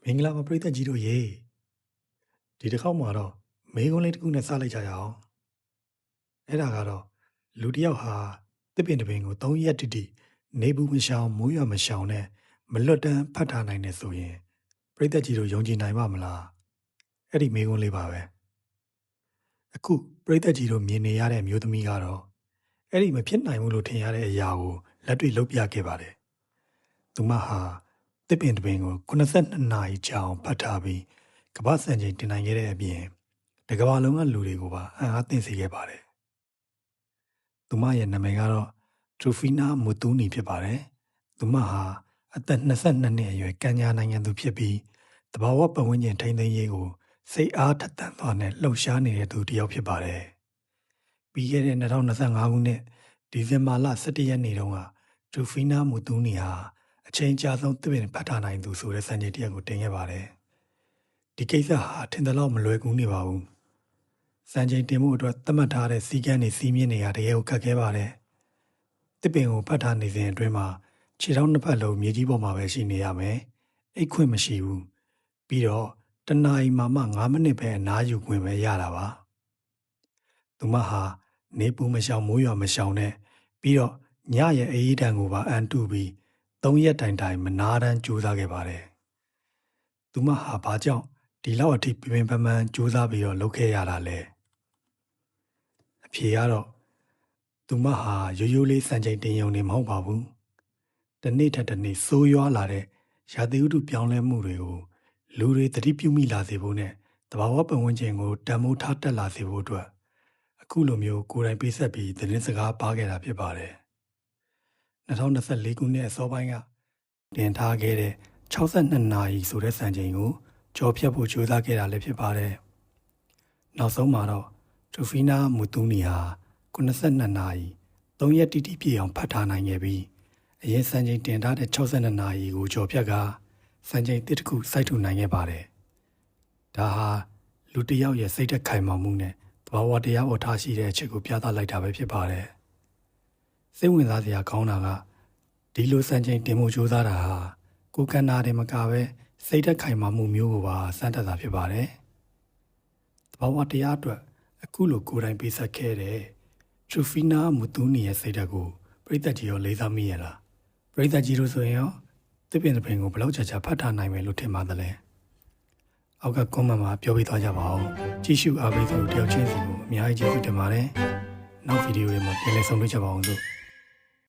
မင်္ဂလာပါပရိသတ်ကြီးတို့ရေဒီတစ်ခေါက်မှာတော့မေကွန်းလေးတစ်ခုနဲ့စလိုက်ကြရအောင်အဲ့ဒါကတော့လူတစ်ယောက်ဟာတစ်ပင်တစ်ပင်ကို3ရက်တိတိနေဘူးမရှောင်မိုးရွာမရှောင်နဲ့မလွတ်တမ်းဖတ်ထားနိုင်နေဆိုရင်ပရိသတ်ကြီးတို့ယုံကြည်နိုင်ပါမလားအဲ့ဒီမေကွန်းလေးပါပဲအခုပရိသတ်ကြီးတို့မြင်နေရတဲ့မျိုးသမီးကတော့အဲ့ဒီမဖြစ်နိုင်ဘူးလို့ထင်ရတဲ့အရာကိုလက်တွေ့လုပ်ပြခဲ့ပါတယ်သူမဟာတစ်ပင်တစ်ပင်ကို82နာရီကြာအောင်ဖတ်ထားပြီးကမ္ဘာစံချိန်တင်နိုင်ခဲ့တဲ့အပြင်တစ်ကမ္ဘာလုံးကလူတွေကိုပါအံ့အားသင့်စေခဲ့ပါတယ်။သူမရဲ့နာမည်ကတော့ Trufina Muthuni ဖြစ်ပါတယ်။သူမဟာအသက်22နှစ်အရွယ်ကန်ညာနိုင်ငံသူဖြစ်ပြီးတဘာဝပတ်ဝန်းကျင်ထိန်းသိမ်းရေးကိုစိတ်အားထက်သန်စွာနဲ့လှုပ်ရှားနေတဲ့သူတစ်ယောက်ဖြစ်ပါတယ်။ပြီးခဲ့တဲ့2025ခုနှစ်ဒီဇင်ဘာလ17ရက်နေ့တုန်းက Trufina Muthuni ဟာအချိန်ကြာဆုံးတစ်ပင်ဖတ်ထားနိုင်သူဆိုတဲ့စံချိန်တစ်ရပ်ကိုတင်ခဲ့ပါတယ်။ဒီကိစ္စဟာထင်သလောက်မလွယ်ကူနေပါဘူး။စံချိန်တင်မှုအတွက်သတ်မှတ်ထားတဲ့စီကံတွေစီးမြင်နေတာတကယ်ကိုခက်ခဲပါတယ်။တစ်ပင်ကိုဖတ်ထားနေစဉ်အတွင်းမှာခြေထောက်နှစ်ဖက်လုံးမြေကြီးပေါ်မှာပဲရှိနေရမယ်။အိတ်ခွင့်မရှိဘူး။ပြီးတော့တနာရီမှ9မိနစ်ပဲအနားယူခွင့်ပဲရတာပါ။သူမဟာနေပူမရှောင်မိုးရွာမရှောင်နဲ့ပြီးတော့ညရဲ့အေးတံကိုပါအန်တုပြီး3ရက်တိုင်တိုင်မနာတမ်းကြိုးစားခဲ့ပါတယ်။သူမဟာဘာကြောင့်ဒီလောက်အထိပြင်းပန်းပန်းကြိုးစားပြီးတော့လုပ်ခဲ့ရတာလဲ။အဖြေကတော့သူမဟာရိုးရိုးလေးစံချိန်တင်ရုံနေမဟုတ်ပါဘူး။တစ်နေ့ထက်တစ်နေ့ဆိုးရွားလာတဲ့ရာသီဥတုပြောင်းလဲမှုတွေကိုလူတွေသတိပြုမိလာစေဖို့နဲ့တဘာဝပတ်ဝန်းကျင်ကိုတန်ဖိုးထားတက်လာစေဖို့အတွက်အခုလိုမျိုးကိုယ်တိုင်ပေးဆက်ပြီးသတင်းစကားပါခဲ့တာဖြစ်ပါတယ်။2024ခုနှစ်အစောပိုင်းကတင်ထားခဲ့တဲ့62နာရီဆိုတဲ့စံချိန်ကိုကျော်ဖြတ်ဖို့ကြိုးစားခဲ့တာလည်းဖြစ်ပါတယ်။နောက်ဆုံးမှာတော့ Trufina Muthuni ဟာ82နာရီ3ရက်တိတိပြည့်အောင်ဖတ်ထားနိုင်ခဲ့ပြီးအရင်စံချိန်တင်ထားတဲ့62နာရီကိုကျော်ဖြတ်ကစံချိန်တစ်ခုစိုက်ထူနိုင်ခဲ့ပါတယ်။ဒါဟာလူတစ်ယောက်ရဲ့စိတ်သက်ခိုင်မာမှုနဲ့သဘာဝတရားပေါ်ထားရှိတဲ့အချက်ကိုပြသလိုက်တာပဲဖြစ်ပါတယ်။စိတ်ဝင်စားစရာကောင်းတာကဒီလိုစံချိန်တင်မှုကြိုးစားတာဟာကိုယ်ခန္ဓာတွေမကပဲစိတ်သက်ခိုင်မာမှုမျိုးကိုပါစမ်းသပ်တာဖြစ်ပါတယ်။သဘာဝတရားအတွက်အခုလိုကိုယ်တိုင်ပေးဆက်ခဲ့တဲ့ Trufina Muthuni ရဲ့စိတ်ဓာတ်ကိုပရိသတ်ကြီးရောလေးစားမိရလား။ပရိသတ်ကြီးတို့ဆိုရင်ရောတစ်ပင်တစ်ပင်ကိုဘယ်လောက်ကြာဖတ်ထားနိုင်မယ်လို့ထင်ပါသလဲ။အောက်က comment မှာပြောပြသွားကြပါဦး။ကြည့်ရှုအားပေးသူတယောက်ချင်းစီကိုအများကြီးကျေးဇူးတင်ပါတယ်။နောက်ဗီဒီယိုတွေမှာပြန်လည်ဆုံတွေ့ကြပါအောင်လို့